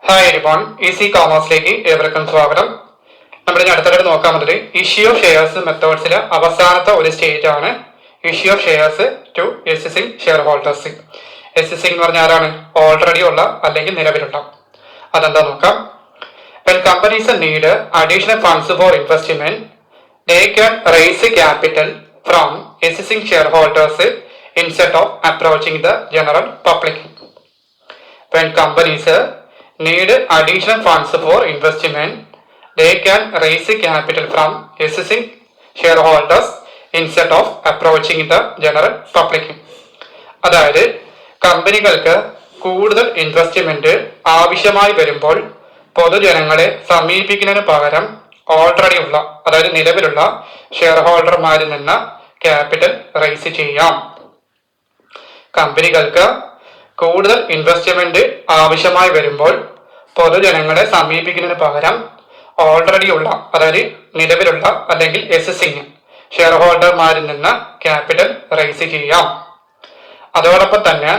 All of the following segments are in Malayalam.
ഹായ് എവരിവൺ, ഈസി കോമേഴ്സിലേക്ക് ഏവർക്കും സ്വാഗതം. നമ്മൾ ഇനി അടുത്തിടെ നോക്കാൻ വന്നത് ഇഷ്യൂ ഓഫ് ഷെയർസ് മെത്തേഡ്സിലെ അവസാനത്തെ ഒരു സ്റ്റേജ് ആണ് issue of shares to existing shareholders. Existing എന്ന് പറഞ്ഞാൽ ആരാണ്? ഓൾറെഡി ഉള്ള അല്ലെങ്കിൽ നിലവിലുള്ള. അതെന്താ നോക്കാം. When companies need additional funds for investment, they can raise capital from existing shareholders instead of approaching the general public. When companies need additional funds for investment, they can raise capital from existing shareholders instead of approaching the general public. അതായത് കമ്പനികൾക്ക് കൂടുതൽ ഇൻവെസ്റ്റ്മെന്റ് ആവശ്യമായി വരുമ്പോൾ പൊതുജനങ്ങളെ സമീപിക്കുന്നതിന് പകരം ഓൾറെഡി ഉള്ള, അതായത് നിലവിലുള്ള ഷെയർ ഹോൾഡർമാരിൽ നിന്ന് ക്യാപിറ്റൽ റൈസ് ചെയ്യാം. കമ്പനികൾക്ക് കൂടുതൽ ഇൻവെസ്റ്റ്മെന്റ് ആവശ്യമായി വരുമ്പോൾ പൊതുജനങ്ങളെ സമീപിക്കുന്നതിന് പകരം ഓൾറെഡി ഉള്ള, അതായത് നിലവിലുള്ള അല്ലെങ്കിൽ എക്സിസ്റ്റിംഗ് ഷെയർ ഹോൾഡർമാരിൽ നിന്ന് ക്യാപിറ്റൽ റൈസ് ചെയ്യാം. അതോടൊപ്പം തന്നെ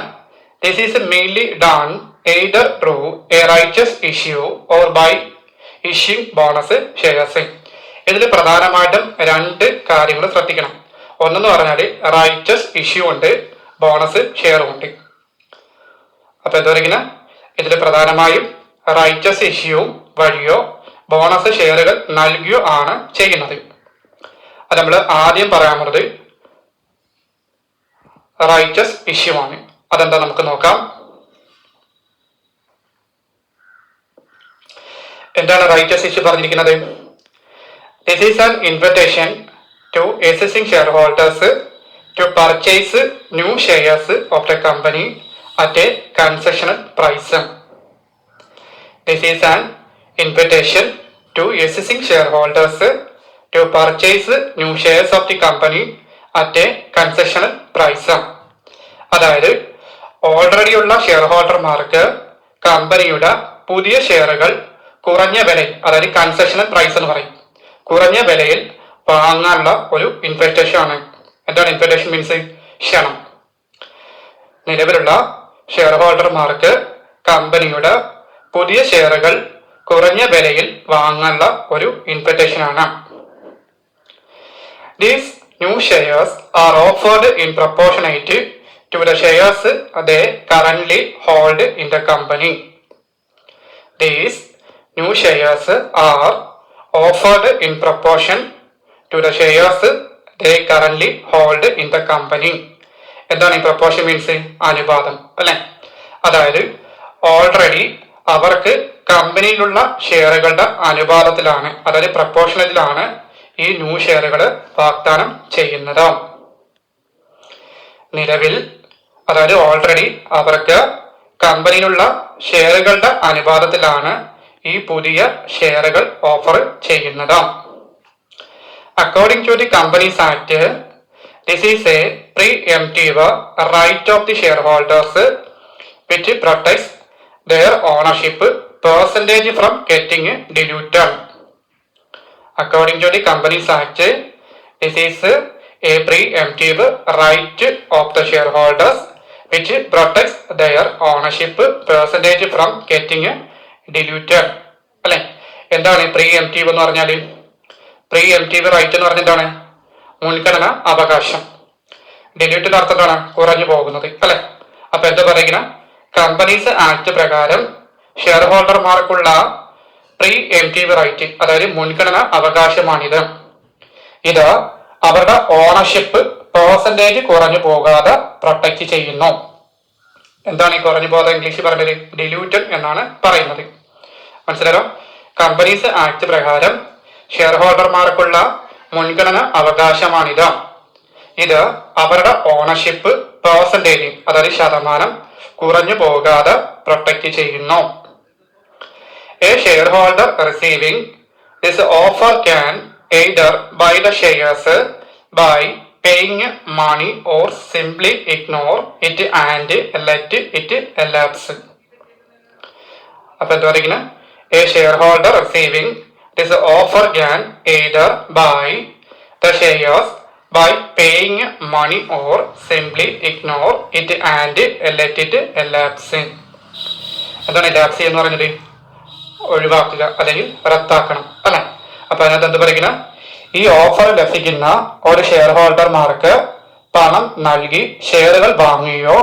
this is mainly done either through a rights issue or by issuing bonus shares. ഇതിൽ പ്രധാനമായിട്ടും രണ്ട് കാര്യങ്ങൾ ശ്രദ്ധിക്കണം. ഒന്നെന്ന് പറഞ്ഞാൽ റൈറ്റസ് ഇഷ്യൂ ഉണ്ട്, ബോണസ് ഷെയറും ഉണ്ട്. അപ്പൊ എന്താ ഇതിൽ പ്രധാനമായും റൈറ്റസ് ഇഷ്യൂ വഴിയോ ബോണസ് ഷെയറുകൾ നൽകുകയോ ആണ് ചെയ്യുന്നത്. അത് നമ്മൾ ആദ്യം പറയാൻ പോകുന്നത് റൈറ്റസ് ഇഷ്യൂ ആണ്. അതെന്താ നമുക്ക് നോക്കാം. എന്താണ് റൈറ്റസ് ഇഷ്യൂ പറഞ്ഞിരിക്കുന്നത്? This is an invitation to existing shareholders to purchase new shares of the company at a concessional price. This is an invitation to existing shareholders to purchase new shares of the company at a concessional price. അതായത് ഓൾറെഡി ഉള്ള ഷെയർ ഹോൾഡർമാർക്ക് കമ്പനിയുടെ പുതിയ ഷെയറുകൾ കുറഞ്ഞ വിലയിൽ, അതായത് കൺസെഷണൽ പ്രൈസ് എന്ന് പറയും, കുറഞ്ഞ വിലയിൽ വാങ്ങാനുള്ള ഒരു ഇൻവിറ്റേഷൻ ആണ്. എന്താണ് ഇൻവിറ്റേഷൻ? മീൻസ് ക്ഷണം. നിലവിലുള്ള ഷെയർ ഹോൾഡർമാർക്ക് കമ്പനിയുടെ പുതിയ ഷെയറുകൾ കുറഞ്ഞ വിലയിൽ വാങ്ങാനുള്ള ഒരു ഇൻവിറ്റേഷൻ ആണ്. These new shares are offered in proportionate to the shares they currently hold in the company. These new shares are offered in proportion to the shares they currently hold in the company. എന്താണ് ഈ പ്രൊപ്പോർഷൻ? മീൻസ് അനുപാതം അല്ലെ. അതായത് ഓൾറെഡി അവർക്ക് കമ്പനിയിലുള്ള ഷെയറുകളുടെ അനുപാതത്തിലാണ്, അതായത് പ്രൊപ്പോർഷനത്തിലാണ് ഈ ന്യൂ ഷെയറുകൾ വാഗ്ദാനം ചെയ്യുന്നത്. നിലവിൽ, അതായത് ഓൾറെഡി അവർക്ക് കമ്പനിയിലുള്ള ഷെയറുകളുടെ അനുപാതത്തിലാണ് ഈ പുതിയ ഷെയറുകൾ ഓഫർ ചെയ്യുന്നത്. According to the Companies Act, this is a preemptive right of the shareholders which protects their ownership percentage from getting diluted. According to the Companies Act, this is a preemptive right of the shareholders which protects their ownership percentage from getting diluted. അല്ലെ, എന്താണ് പ്രീഎംറ്റീവ് എന്ന് പറഞ്ഞാൽ? പ്രീഎംറ്റീവ് റൈറ്റ് എന്ന് പറഞ്ഞിട്ടാണ് മുൻഗണന അവകാശം. ഡില്യൂട്ടിന്റെ അർത്ഥം എന്താണ്? കുറഞ്ഞു പോകുന്നത് അല്ലെ. അപ്പൊ എന്താ പറയുക? കമ്പനീസ് ആക്ട് പ്രകാരം ഷെയർ ഹോൾഡർമാർക്കുള്ള പ്രീ എംറ്റീവ് റൈറ്റ്, അതായത് മുൻഗണന അവകാശമാണിത്. ഇത് അവരുടെ ഓണർഷിപ്പ് പെർസെന്റേജ് കുറഞ്ഞു പോകാതെ പ്രൊട്ടക്ട് ചെയ്യുന്നു. എന്താണ് ഈ കുറഞ്ഞു പോകാതെ ഇംഗ്ലീഷിൽ പറയുന്നത്? ഡില്യൂട്ടഡ് എന്നാണ് പറയുന്നത്. മനസ്സിലായോ? കമ്പനീസ് ആക്ട് പ്രകാരം ഷെയർ ഹോൾഡർമാർക്കുള്ള മുൻഗണന അവകാശമാണിത്. ഇത് അവരുടെ ഓണർഷിപ്പ് പെർസെന്റേജ്, അതായത് ശതമാനം കുറഞ്ഞു പോകാതെ പ്രൊട്ടക്ട് ചെയ്യുന്നു. A shareholder receiving this offer can either buy the shares by paying money or simply ignore it and let it elapse. അപ്പൊ എന്താ പറയുന്നത്? A shareholder receiving this offer can either buy the shares by paying money or simply ignore it and let it elapse. എന്താണ് elapse എന്ന് പറയുന്നത്? ഒഴിവാക്കുക അല്ലെങ്കിൽ റദ്ദാക്കണം അല്ലെ. അപ്പൊ അതിനകത്ത് എന്ത് പറയുക, ഈ ഓഫർ ലഭിക്കുന്ന ഒരു ഷെയർ ഹോൾഡർമാർക്ക് പണം നൽകി ഷെയറുകൾ വാങ്ങുകയോ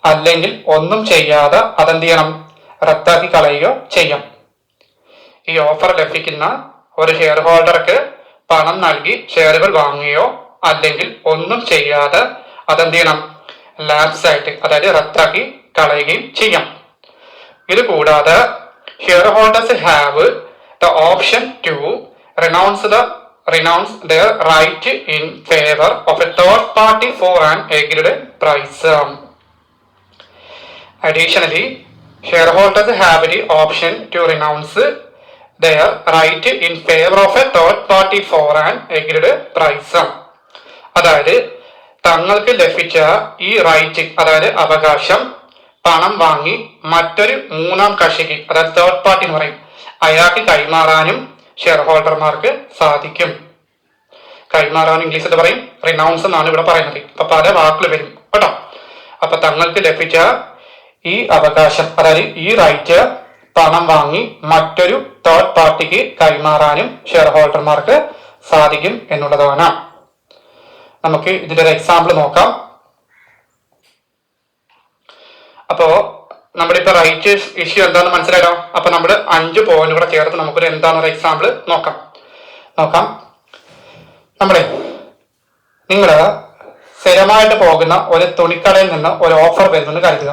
അല്ലെങ്കിൽ ഒന്നും ചെയ്യാതെ അതെന്ത് ചെയ്യണം, റദ്ദാക്കി കളയുകയോ ചെയ്യാം. ഈ ഓഫർ ലഭിക്കുന്ന ഒരു ഷെയർ ഹോൾഡർക്ക് പണം നൽകി ഷെയറുകൾ വാങ്ങുകയോ അല്ലെങ്കിൽ ഒന്നും ചെയ്യാതെ അതെന്ത് ചെയ്യണം, ലാപ്സ് ആയിട്ട് അതായത് റദ്ദാക്കി കളയുകയും ചെയ്യാം. ഇത് കൂടാതെ shareholders have the option to renounce their right in favor of a third party for an agreed price. Additionally, shareholders have the option to renounce their right in favor of a third party for an agreed price. അതായത് തങ്ങൾക്ക് ലഭിച്ച ഈ റൈറ്റ് അതായത് അവകാശം പണം വാങ്ങി മറ്റൊരു മൂന്നാം കക്ഷിക്ക് അതായത് തേർഡ് പാർട്ടി എന്ന് പറയും അയാൾക്ക് കൈമാറാനും ഷെയർ ഹോൾഡർമാർക്ക് സാധിക്കും. കൈമാറാൻ ഇംഗ്ലീഷിൽ പറയും റിനൗൺസ് എന്നാണ് ഇവിടെ പറയുന്നത്. അപ്പൊ പല വാക്കുകൾ വരും കേട്ടോ. അപ്പൊ തങ്ങൾക്ക് ലഭിച്ച ഈ അവകാശം അതായത് ഈ റൈറ്റ് പണം വാങ്ങി മറ്റൊരു തേർഡ് പാർട്ടിക്ക് കൈമാറാനും ഷെയർ ഹോൾഡർമാർക്ക് സാധിക്കും എന്നുള്ളതാണ്. നമുക്ക് ഇതിന്റെ ഒരു എക്സാമ്പിൾ നോക്കാം. അപ്പോ നമ്മുടെ ഇപ്പൊ റൈറ്റ് ഇഷ്യൂ എന്താണെന്ന് മനസ്സിലായോ. അപ്പൊ നമ്മൾ 5 പോയിന്റ് കൂടെ ചേർത്ത് നമുക്കൊരു എന്താണെന്നൊരു എക്സാമ്പിൾ നോക്കാം. നിങ്ങൾ സ്ഥിരമായിട്ട് പോകുന്ന ഒരു തുണിക്കടയിൽ നിന്ന് ഒരു ഓഫർ വരുമെന്ന് കരുതുക.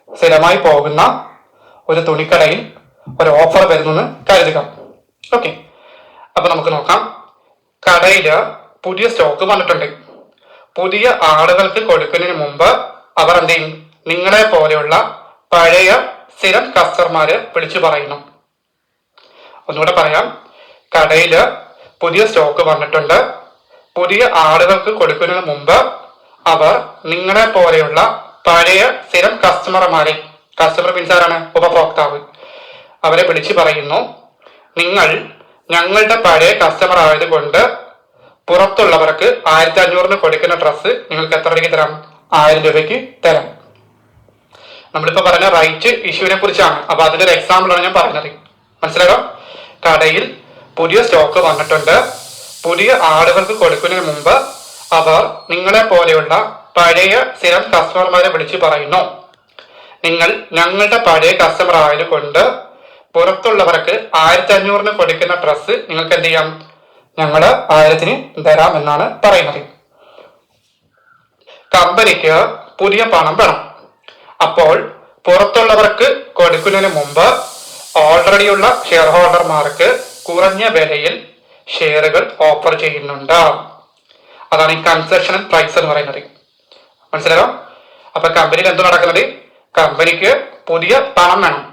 സ്ഥിരമായി പോകുന്ന ഒരു തുണിക്കടയിൽ ഒരു ഓഫർ വരുമെന്ന് കരുതുക. ഓക്കെ, അപ്പൊ നമുക്ക് നോക്കാം. കടയില് പുതിയ സ്റ്റോക്ക് വന്നിട്ടുണ്ട്. പുതിയ ആളുകൾക്ക് കൊടുക്കുന്നതിന് മുമ്പ് അവർ എന്ത് ചെയ്യും, നിങ്ങളെ പോലെയുള്ള പഴയ സ്ഥിരം കസ്റ്റമർമാര് വിളിച്ചു പറയുന്നു. ഒന്നുകൂടെ പറയാം. കടയില് പുതിയ സ്റ്റോക്ക് വന്നിട്ടുണ്ട്. പുതിയ ആളുകൾക്ക് കൊടുക്കുന്നതിന് മുമ്പ് അവർ നിങ്ങളെ പോലെയുള്ള പഴയ സ്ഥിരം കസ്റ്റമർമാരെ, കസ്റ്റമർ മീൻസ് ആരാണ്, ഉപഭോക്താവ്, അവരെ വിളിച്ചു പറയുന്നു, നിങ്ങൾ ഞങ്ങളുടെ പഴയ കസ്റ്റമർ ആയതുകൊണ്ട് പുറത്തുള്ളവർക്ക് 1500 കൊടുക്കുന്ന ഡ്രസ്സ് നിങ്ങൾക്ക് എത്ര രൂപയ്ക്ക് തരാം, 1000 രൂപയ്ക്ക് തരാം. നമ്മളിപ്പോ പറഞ്ഞ റൈറ്റ് ഇഷ്യൂവിനെ കുറിച്ചാണ്. അപ്പൊ അതിന്റെ ഒരു എക്സാമ്പിൾ ആണ് ഞാൻ പറഞ്ഞത്. മനസ്സിലായോ? കടയിൽ പുതിയ സ്റ്റോക്ക് വന്നിട്ടുണ്ട്. പുതിയ ആളുകൾക്ക് കൊടുക്കുന്നതിന് മുമ്പ് അവർ നിങ്ങളെ പോലെയുള്ള പഴയ സ്ഥിരം കസ്റ്റമർമാരെ വിളിച്ച് പറയുന്നു, നിങ്ങൾ ഞങ്ങളുടെ പഴയ കസ്റ്റമർ ആയതുകൊണ്ട് പുറത്തുള്ളവർക്ക് 1500 കൊടുക്കുന്ന ഡ്രസ്സ് നിങ്ങൾക്ക് എന്ത് ചെയ്യാം, ഞങ്ങൾ 1000 തരാം എന്നാണ് പറയുന്നത്. കമ്പനിക്ക് പുതിയ പണം വേണം. അപ്പോൾ പുറത്തുള്ളവർക്ക് കൊടുക്കുന്നതിന് മുമ്പ് ഓൾറെഡി ഉള്ള ഷെയർ ഹോൾഡർമാർക്ക് കുറഞ്ഞ വിലയിൽ ഷെയറുകൾ ഓഫർ ചെയ്യുന്നുണ്ട്. അതാണ് ഈ കൺസെഷണൽ പ്രൈസ് എന്ന് പറയുന്നത്. മനസ്സിലായോ? അപ്പൊ കമ്പനിയിൽ എന്ത് നടക്കുന്നത്, കമ്പനിക്ക് പുതിയ പണം വേണം.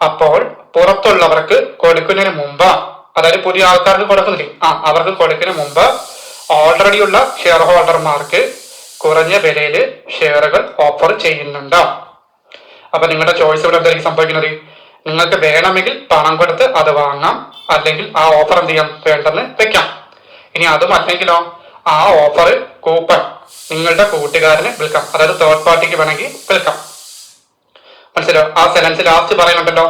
അപ്പോൾ പുറത്തുള്ളവർക്ക് കൊടുക്കുന്നതിന് മുമ്പ്, അതായത് പുതിയ ആൾക്കാർക്ക് കൊടുക്കുന്നില്ലേ, അവർക്ക് കൊടുക്കുന്നതിന് മുമ്പ് ഓൾറെഡി ഉള്ള ഷെയർ ഹോൾഡർമാർക്ക് കുറഞ്ഞ വിലയിൽ ഷെയറുകൾ ഓഫർ ചെയ്യുന്നുണ്ട്. അപ്പൊ നിങ്ങളുടെ ചോയ്സ് ഇവിടെ എന്തായിരിക്കും സംഭവിക്കുന്നത്, നിങ്ങൾക്ക് വേണമെങ്കിൽ പണം കൊടുത്ത് അത് വാങ്ങാം, അല്ലെങ്കിൽ ആ ഓഫർ എന്ത് ചെയ്യാം, വേണ്ടെന്ന് വെക്കാം. ഇനി അതും അല്ലെങ്കിലോ ആ ഓഫർ കൂപ്പൺ നിങ്ങളുടെ കൂട്ടുകാരന് വിൽക്കാം, അതായത് തേർഡ് പാർട്ടിക്ക് വേണമെങ്കിൽ വിൽക്കാം. മനസ്സിലോ? ആ സെലൻസ് ലാസ്റ്റ് പറയുന്നുണ്ടല്ലോ.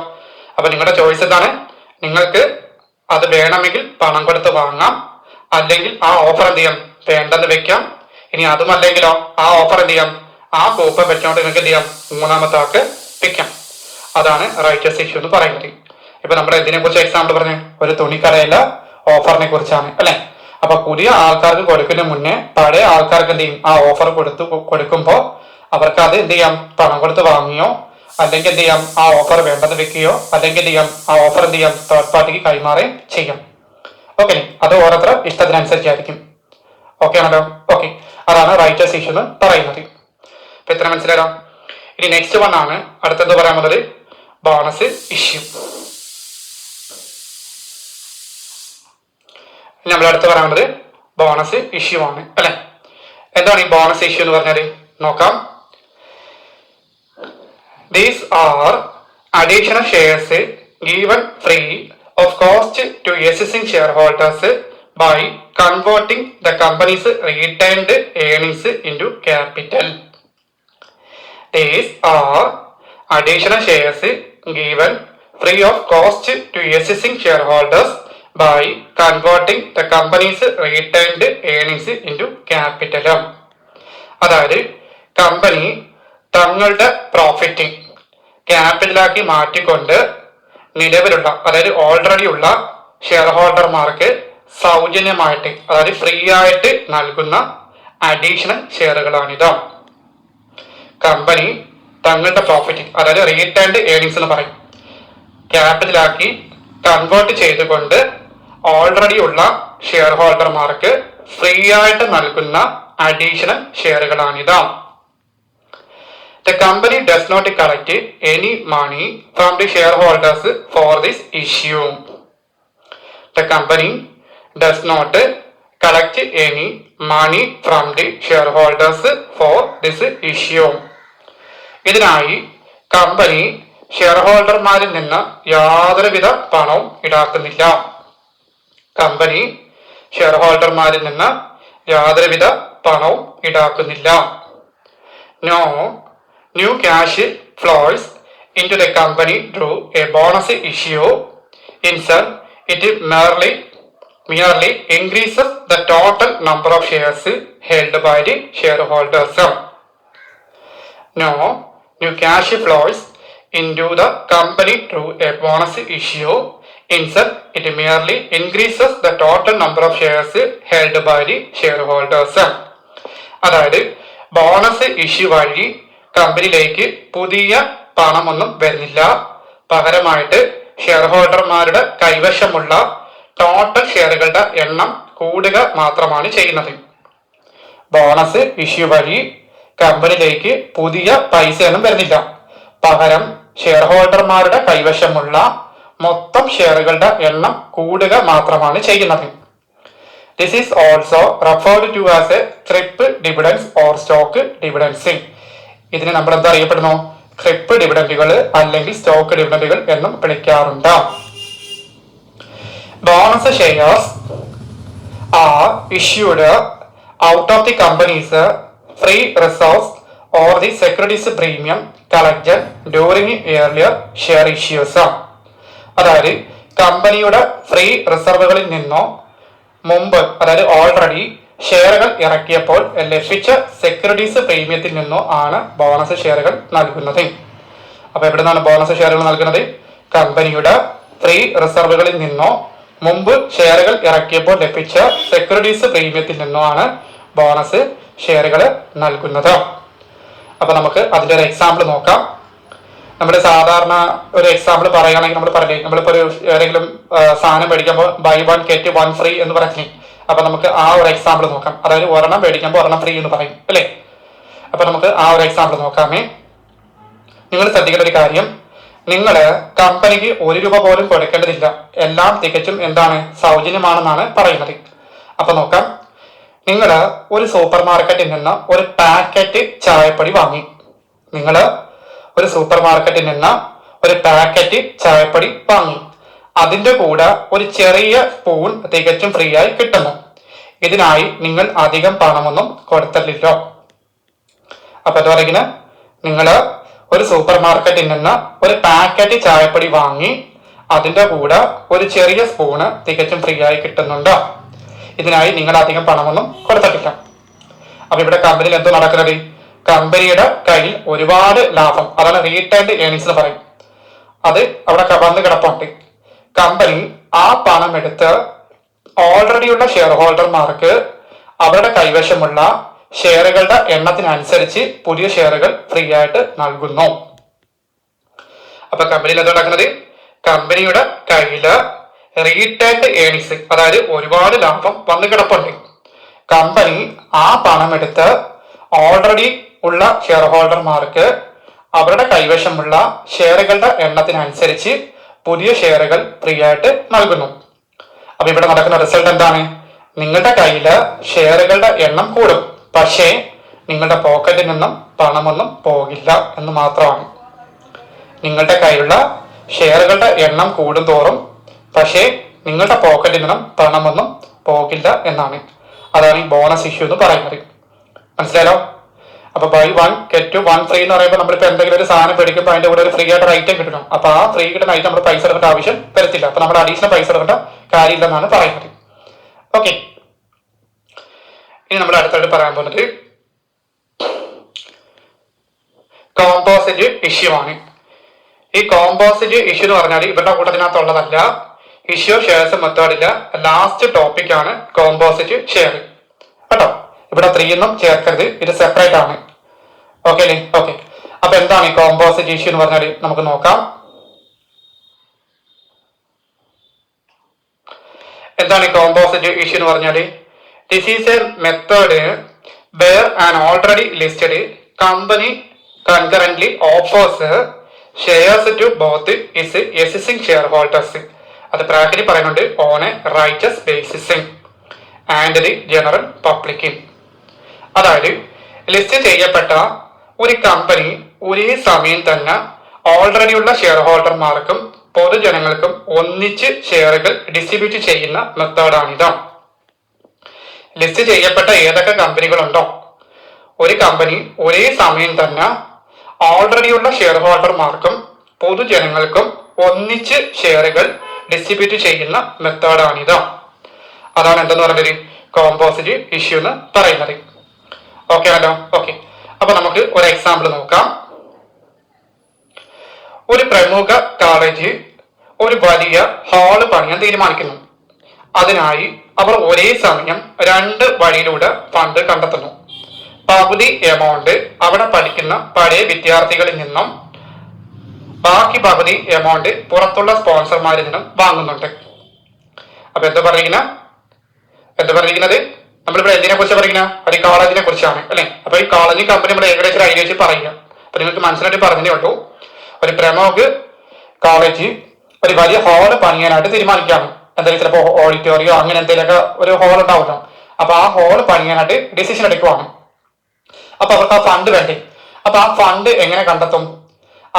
അപ്പൊ നിങ്ങളുടെ ചോയ്സ് എന്താണ്, നിങ്ങൾക്ക് അത് വേണമെങ്കിൽ പണം കൊടുത്ത് വാങ്ങാം, അല്ലെങ്കിൽ ആ ഓഫർ എന്ത് ചെയ്യാം, വേണ്ടെന്ന് വെക്കാം. ഇനി അതും അല്ലെങ്കിലോ ആ ഓഫർ എന്ത് ചെയ്യാം, ആ കൂപ്പൺ വെച്ചോണ്ട് നിങ്ങൾക്ക് എന്ത് ചെയ്യാം, മൂന്നാമത്തെ ആൾക്ക് വെക്കാം. അതാണ് റൈറ്റസ് ഇഷ്യൂ എന്ന് പറയുന്നത്. ഇപ്പൊ നമ്മൾ ഇതിനെ കുറിച്ച് എക്സാമ്പിൾ പറഞ്ഞ ഒരു തുണിക്കടയിലെ ഓഫറിനെ കുറിച്ചാണ് അല്ലെ. അപ്പൊ പുതിയ ആൾക്കാർക്ക് കൊടുക്കുന്നതിന് മുന്നേ പഴയ ആൾക്കാർക്ക് എന്ത് ചെയ്യും, ആ ഓഫർ കൊടുക്കുമ്പോൾ അവർക്ക് അത് എന്ത് ചെയ്യാം, പണം കൊടുത്ത് വാങ്ങിയോ അല്ലെങ്കിൽ എന്ത് ചെയ്യാം, ആ ഓഫർ വേണ്ടെന്ന് വെക്കുകയോ അല്ലെങ്കിൽ എന്ത് ചെയ്യാം, ആ ഓഫർ എന്ത് ചെയ്യാം, തേർഡ് പാർട്ടിക്ക് കൈമാറുകയും ചെയ്യാം. ഓക്കെ, അത് ഓരോരുത്തർ ഇഷ്ടത്തിനനുസരിച്ചായിരിക്കും. ഓക്കെ ആണല്ലോ? ഓക്കെ, അതാണ് റൈറ്റസ് ഇഷ്യൂ എന്ന് പറയുന്നത്. അപ്പൊ എത്ര മനസ്സിലായോ? ഇനി നെക്സ്റ്റ് വൺ ആണ് അടുത്തത് പറയാൻ പോകുന്നത്, ബോണസ് ഇഷ്യൂ. നമ്മൾ അടുത്ത് പറയുന്നത് ബോണസ് ഇഷ്യൂ ആണ് അല്ലെ. എന്താണ് ഈ ബോണസ് ഇഷ്യൂ എന്ന് പറഞ്ഞാല് നോക്കാം. These are additional shares given free of cost to existing shareholders by converting the company's retained earnings into capital. These are additional shares given free of cost to existing shareholders by converting the company's retained earnings into ക്യാപിറ്റലും. അതായത് കമ്പനി തങ്ങളുടെ പ്രോഫിറ്റ് ക്യാപിറ്റലാക്കി മാറ്റിക്കൊണ്ട് നിലവിലുള്ള, അതായത് ഓൾറെഡി ഉള്ള ഷെയർ ഹോൾഡർമാർക്ക് സൗജന്യമായിട്ട്, അതായത് ഫ്രീ ആയിട്ട് നൽകുന്ന അഡീഷണൽ ഷെയറുകളാണിത്. കമ്പനി തങ്ങളുടെ പ്രോഫിറ്റ്, അതായത് റീറ്റൈൻഡ് ഏർണിങ്സ് എന്ന് പറയും, ക്യാപിറ്റലാക്കി കൺവേർട്ട് ചെയ്തുകൊണ്ട് ഓൾറെഡി ഉള്ള ഷെയർ ഹോൾഡർമാർക്ക് ഫ്രീ ആയിട്ട് നൽകുന്ന additional ഷെയറുകളാണിത്. The company does not collect any money from the shareholders for this issue. The company does not collect any money from the shareholders for this issue. ഇതിനായി കമ്പനി ഷെയർ ഹോൾഡർമാരിൽ നിന്ന് യാതൊരുവിധ പണവും ഈടാക്കുന്നില്ല. കമ്പനി ഷെയർ ഹോൾഡർമാരിൽ നിന്ന് യാതൊരുവിധ പണവും ഈടാക്കുന്നില്ല. No new cash flows into the company through a bonus issue. Instead, it merely increases the total number of shares held by the shareholders. No new cash flows into the company through a bonus issue. Instead, it merely increases the total number of shares held by the shareholders. അതായത് ബോണസ് ഇഷ്യൂ വഴി കമ്പനിയിലേക്ക് പുതിയ പണമൊന്നും വരുന്നില്ല. പകരമായിട്ട് ഷെയർ ഹോൾഡർമാരുടെ കൈവശമുള്ള ടോട്ടൽ ഷെയറുകളുടെ എണ്ണം കൂടുക മാത്രമാണ് ചെയ്യുന്നത്. ബോണസ് ഇഷ്യൂ വഴി കമ്പനിയിലേക്ക് പുതിയ പൈസയൊന്നും വരുന്നില്ല. പകരം ഷെയർ ഹോൾഡർമാരുടെ കൈവശമുള്ള മൊത്തം ഷെയറുകളുടെ എണ്ണം കൂടുക മാത്രമാണ് ചെയ്യുന്നത്. This is also referred to as a scrip dividends or stock dividends. ഇതിനെ നമ്മൾ എന്താ അറിയപ്പെടുന്നു? സ്ക്രിപ്പ് ഡിവിഡൻഡുകൾ അല്ലെങ്കിൽ സ്റ്റോക്ക് ഡിവിഡൻഡുകൾ എന്നും വിളിക്കാറുണ്ട്. Bonus shares are issued out of the companies free reserves or the securities premium collected during earlier share issues. അതായത് കമ്പനിയുടെ ഫ്രീ റിസർവുകളിൽ നിന്നോ മുമ്പ്, അതായത് ഓൾറെഡി ഷെയറുകൾ ഇറക്കിയപ്പോൾ ലഭിച്ച സെക്യൂരിറ്റീസ് പ്രീമിയത്തിൽ നിന്നോ ആണ് ബോണസ് ഷെയറുകൾ നൽകുന്നത്. അപ്പൊ എവിടെ നിന്നാണ് ബോണസ് ഷെയറുകൾ നൽകുന്നത്? കമ്പനിയുടെ ഫ്രീ റിസർവുകളിൽ നിന്നോ മുമ്പ് ഷെയറുകൾ ഇറക്കിയപ്പോൾ ലഭിച്ച സെക്യൂരിറ്റീസ് പ്രീമിയത്തിൽ നിന്നോ ആണ് ബോണസ് ഷെയറുകൾ നൽകുന്നത്. അപ്പൊ നമുക്ക് അതിന്റെ ഒരു എക്സാമ്പിൾ നോക്കാം. നമ്മൾ സാധാരണ ഒരു എക്സാമ്പിൾ പറയുകയാണെങ്കിൽ നമ്മൾ പറയില്ലേ, നമ്മളിപ്പോൾ ഒരു ഏതെങ്കിലും സാധനം മേടിക്കുമ്പോൾ buy one get one free എന്ന് പറഞ്ഞേ. അപ്പൊ നമുക്ക് ആ ഒരു എക്സാമ്പിൾ നോക്കാം. അതായത് ഒരെണ്ണം മേടിക്കുമ്പോൾ ഒരെണ്ണം ഫ്രീ എന്ന് പറയും അല്ലേ? അപ്പൊ നമുക്ക് ആ ഒരു എക്സാമ്പിൾ നോക്കാമേ. നിങ്ങൾ ശ്രദ്ധിക്കേണ്ട ഒരു കാര്യം, നിങ്ങൾ കമ്പനിക്ക് ₹1 പോലും കൊടുക്കേണ്ടതില്ല. എല്ലാം തികച്ചും എന്താണ്? സൗജന്യമാണെന്നാണ് പറയുന്നത്. അപ്പൊ നോക്കാം. നിങ്ങൾ ഒരു സൂപ്പർ മാർക്കറ്റിൽ നിന്ന് ഒരു പാക്കറ്റ് ചായപ്പൊടി വാങ്ങി. നിങ്ങൾ ഒരു സൂപ്പർ മാർക്കറ്റിൽ നിന്ന് ഒരു പാക്കറ്റ് ചായപ്പൊടി വാങ്ങി. അതിന്റെ കൂടെ ഒരു ചെറിയ സ്പൂൺ തികച്ചും ഫ്രീ ആയി കിട്ടുന്നു. ഇതിനായി നിങ്ങൾ അധികം പണമൊന്നും കൊടുത്തില്ലല്ലോ. അപ്പൊ എന്താ പറയുന്നത്? നിങ്ങൾ ഒരു സൂപ്പർ മാർക്കറ്റിൽ നിന്ന് ഒരു പാക്കറ്റ് ചായപ്പൊടി വാങ്ങി. അതിന്റെ കൂടെ ഒരു ചെറിയ സ്പൂണ് തികച്ചും ഫ്രീ ആയി കിട്ടുന്നുണ്ട്. ഇതിനായി നിങ്ങൾ അധികം പണമൊന്നും കൊടുത്തിട്ടില്ല. അപ്പൊ ഇവിടെ കമ്പനിയിൽ എന്തോ നടക്കുന്നത്? കമ്പനിയുടെ കയ്യിൽ ഒരുപാട് ലാഭം, അതാണ് റീറ്റൈൻഡ് ഏർണിങ്സ് എന്ന് പറയും, അത് അവിടെ വന്ന് കിടപ്പുണ്ട്. കമ്പനി ആ പണം എടുത്ത് ഓൾറെഡി ഉള്ള ഷെയർ ഹോൾഡർമാർക്ക് അവരുടെ കൈവശമുള്ള ഷെയറുകളുടെ എണ്ണത്തിനനുസരിച്ച് പുതിയ ഷെയറുകൾ ഫ്രീ ആയിട്ട് നൽകുന്നു. അപ്പൊ കമ്പനിയിൽ എന്താ നടക്കുന്നത്? കമ്പനിയുടെ കയ്യില് റീറ്റൈൻഡ് ഏർണിങ്സ്, അതായത് ഒരുപാട് ലാഭം വന്ന് കിടപ്പുണ്ട്. കമ്പനി ആ പണം എടുത്ത് ഓൾറെഡി ഉള്ള ഷെയർ ഹോൾഡർമാർക്ക് അവരുടെ കൈവശമുള്ള ഷെയറുകളുടെ എണ്ണത്തിനനുസരിച്ച് പുതിയ ഷെയറുകൾ ഫ്രീ ആയിട്ട് നൽകുന്നു. അപ്പൊ ഇവിടെ നടക്കുന്ന റിസൾട്ട് എന്താണ്? നിങ്ങളുടെ കയ്യില് ഷെയറുകളുടെ എണ്ണം കൂടും, പക്ഷേ നിങ്ങളുടെ പോക്കറ്റിൽ നിന്നും പണമൊന്നും പോകില്ല എന്ന് മാത്രമാണ്. നിങ്ങളുടെ കയ്യിലുള്ള ഷെയറുകളുടെ എണ്ണം കൂടുന്തോറും പക്ഷേ നിങ്ങളുടെ പോക്കറ്റിൽ നിന്നും പണമൊന്നും പോകില്ല എന്നാണ്. അതാണ് ഈ ബോണസ് ഇഷ്യൂ എന്ന് പറയുന്നത്. മനസ്സിലായോ? അപ്പൊ ബൈ 1 ഗെറ്റ് 1 ഫ്രീ എന്ന് പറയുമ്പോൾ നമ്മളിപ്പോൾ എന്തെങ്കിലും ഒരു സാധനം മേടിക്കുമ്പോൾ അതിന്റെ കൂടെ ഒരു ഫ്രീ ആയിട്ട് ഐറ്റം കിട്ടണം. അപ്പൊ ആ ഫ്രീ കിട്ടുന്ന ഐറ്റം നമ്മൾ പൈസ എടുക്കേണ്ട ആവശ്യം വരത്തില്ല. അപ്പൊ നമ്മൾ അഡീഷണൽ പൈസ എടുക്കേണ്ട കാര്യമില്ലെന്നാണ് പറയുന്നത്. ഓക്കെ, ഇനി നമ്മൾ അടുത്തായിട്ട് പറയാൻ പോകുന്നത് കോമ്പോസിറ്റ് ഇഷ്യൂ ആണ്. ഈ കോമ്പോസിറ്റ് ഇഷ്യൂ എന്ന് പറഞ്ഞാൽ ഇവരുടെ കൂട്ടത്തിനകത്തുള്ളതല്ല. ഇഷ്യൂ ഷെയർസ് മെത്തേഡില്ല, ലാസ്റ്റ് ടോപ്പിക് ആണ് കോമ്പോസിറ്റ് ഷെയർ കേട്ടോ. ഇവിടെ 3 ഒന്നും ചേർക്കരുത്, ഇത് സെപ്പറേറ്റ് ആണ്. ഓക്കെ അല്ലേ? ഓക്കെ, അപ്പൊ എന്താണ് ഈ കോമ്പോസിറ്റ് ഇഷ്യൂ എന്ന് പറഞ്ഞാൽ നമുക്ക് നോക്കാം. എന്താണ് ഈ കോമ്പോസിറ്റ് ഇഷ്യൂ എന്ന് പറഞ്ഞാൽ? This is a method where an already listed company concurrently offers shares to both its existing shareholders. അത് ബ്രാക്കറ്റിൽ പറയുന്നുണ്ട് on A righteous basis and the general public. അതായത് ലിസ്റ്റ് ചെയ്യപ്പെട്ട ഒരു കമ്പനി ഒരേ സമയം തന്നെ ഓൾറെഡി ഉള്ള ഷെയർ ഹോൾഡർമാർക്കും പൊതുജനങ്ങൾക്കും ഒന്നിച്ച് ഷെയറുകൾ ഡിസ്ട്രിബ്യൂട്ട് ചെയ്യുന്ന മെത്തേഡാണിത്. ലിസ്റ്റ് ചെയ്യപ്പെട്ട ഏതൊക്കെ കമ്പനികളുണ്ടോ ഒരു കമ്പനി ഒരേ സമയം തന്നെ ഓൾറെഡി ഉള്ള ഷെയർ ഹോൾഡർമാർക്കും പൊതുജനങ്ങൾക്കും ഒന്നിച്ച് ഷെയറുകൾ ഡിസ്ട്രിബ്യൂട്ട് ചെയ്യുന്ന മെത്തേഡാണിത്. അതാണ് എന്തെന്ന് പറയുന്നത് കോമ്പോസിറ്റ് ഇഷ്യൂ എന്ന് പറയുന്നത്. ഓക്കെ ആണല്ലോ? ഓക്കെ, അപ്പൊ നമുക്ക് ഒരു എക്സാമ്പിൾ നോക്കാം. ഒരു പ്രമുഖ കോളേജ് ഒരു വലിയ ഹാള് പണിയാൻ തീരുമാനിക്കുന്നു. അതിനായി അവർ ഒരേ സമയം 2 വഴിയിലൂടെ ഫണ്ട് കണ്ടെത്തുന്നു. പകുതി എമൗണ്ട് അവിടെ പഠിക്കുന്ന പഴയ വിദ്യാർത്ഥികളിൽ നിന്നും ബാക്കി പകുതി എമൗണ്ട് പുറത്തുള്ള സ്പോൺസർമാരിൽ നിന്നും വാങ്ങുന്നുണ്ട്. അപ്പൊ എന്താ പറഞ്ഞിരിക്കുന്നത്? നമ്മളിവിടെ എന്തിനെ കുറിച്ച് പറയുന്നത്? അത് ഈ കോളേജിനെ കുറിച്ചാണ് അല്ലെ? അപ്പൊ ഈ കോളേജ് കമ്പനി നമ്മൾ ഏകദേശം ഐഡിയ വെച്ച് പറയുക. അപ്പൊ നിങ്ങൾക്ക് മനസ്സിലായിട്ട് പറഞ്ഞതേ ഉള്ളൂ. ഒരു പ്രമുഖ കോളേജ് ഒരു വലിയ ഹാള് പണിയാനായിട്ട് തീരുമാനിക്കുകയാണ്. എന്തായാലും ചിലപ്പോൾ ഓഡിറ്റോറിയോ അങ്ങനെ എന്തെങ്കിലുമൊക്കെ ഒരു ഹാൾ ഉണ്ടാവുമല്ലോ. അപ്പൊ ആ ഹാള് പണിയാനായിട്ട് ഡിസിഷൻ എടുക്കുവാണ്. അപ്പൊ അവർക്ക് ആ ഫണ്ട് വേണ്ടേ? അപ്പൊ ആ ഫണ്ട് എങ്ങനെ കണ്ടെത്തും?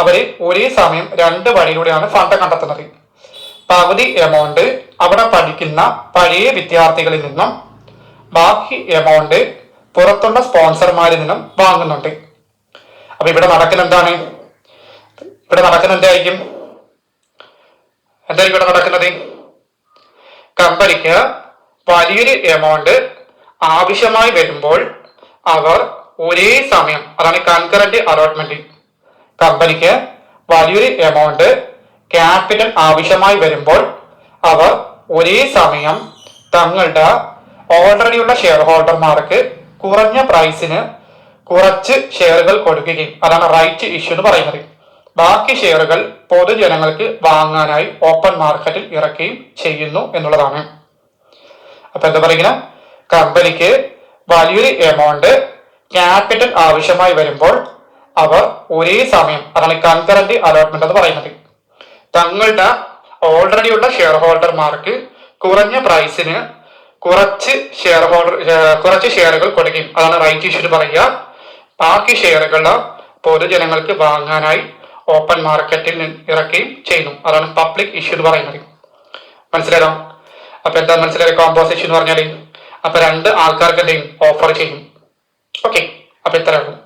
അവര് ഒരേ സമയം 2 വഴിയിലൂടെയാണ് ഫണ്ട് കണ്ടെത്തുന്നത്. പകുതി എമൗണ്ട് അവിടെ പഠിക്കുന്ന പഴയ വിദ്യാർത്ഥികളിൽ നിന്നും ബാക്കി എമൗണ്ട് പുറത്തുള്ള സ്പോൺസർമാരിൽ നിന്നും വാങ്ങുന്നുണ്ട്. അപ്പൊ ഇവിടെ നടക്കുന്ന എന്താണ്? എന്തായിരിക്കും ഇവിടെ നടക്കുന്നത്? കമ്പനിക്ക് വലിയൊരു എമൗണ്ട് ആവശ്യമായി വരുമ്പോൾ അവർ ഒരേ സമയം, അതാണ് കൺകറന്റ് അലോട്ട്മെന്റ്. കമ്പനിക്ക് വലിയൊരു എമൗണ്ട് ക്യാപിറ്റൽ ആവശ്യമായി വരുമ്പോൾ അവർ ഒരേ സമയം തങ്ങളുടെ ഓൾറെഡി ഉള്ള ഷെയർ ഹോൾഡർമാർക്ക് കുറഞ്ഞ പ്രൈസിന് കുറച്ച് ഷെയറുകൾ കൊടുക്കുകയും, അതാണ് റൈറ്റ് ഇഷ്യൂ എന്ന് പറയുന്നത്. ബാക്കി ഷെയറുകൾ പൊതുജനങ്ങൾക്ക് വാങ്ങാനായി ഓപ്പൺ മാർക്കറ്റിൽ ഇറക്കുകയും ചെയ്യുന്നു എന്നുള്ളതാണ്. അപ്പൊ എന്താ പറയുക? കമ്പനിക്ക് വലിയൊരു എമൗണ്ട് ക്യാപിറ്റൽ ആവശ്യമായി വരുമ്പോൾ അവർ ഒരേ സമയം, അതാണ് കൺകറന്റ് അലോട്ട്മെന്റ് എന്ന് പറയുന്നത്, തങ്ങളുടെ ഓൾറെഡി ഉള്ള ഷെയർ ഹോൾഡർമാർക്ക് കുറഞ്ഞ പ്രൈസിന് കുറച്ച് ഷെയറുകൾ കൊടുക്കുകയും, അതാണ് റൈറ്റ് ഇഷ്യൂ പറയുക. ബാക്കി ഷെയറുകൾ പൊതുജനങ്ങൾക്ക് വാങ്ങാനായി ഓപ്പൺ മാർക്കറ്റിൽ ഇറക്കുകയും ചെയ്യുന്നു. അതാണ് പബ്ലിക് ഇഷ്യൂ എന്ന് പറയുന്നത്. മനസ്സിലായോ? അപ്പൊ എന്താ മനസ്സിലായ കോമ്പോസിഷൻ എന്ന് പറഞ്ഞാല്? അപ്പൊ 2 ആൾക്കാർക്ക് എന്തെങ്കിലും ഓഫർ ചെയ്യും. ഓക്കെ, അപ്പൊ ഇത്രയാകും.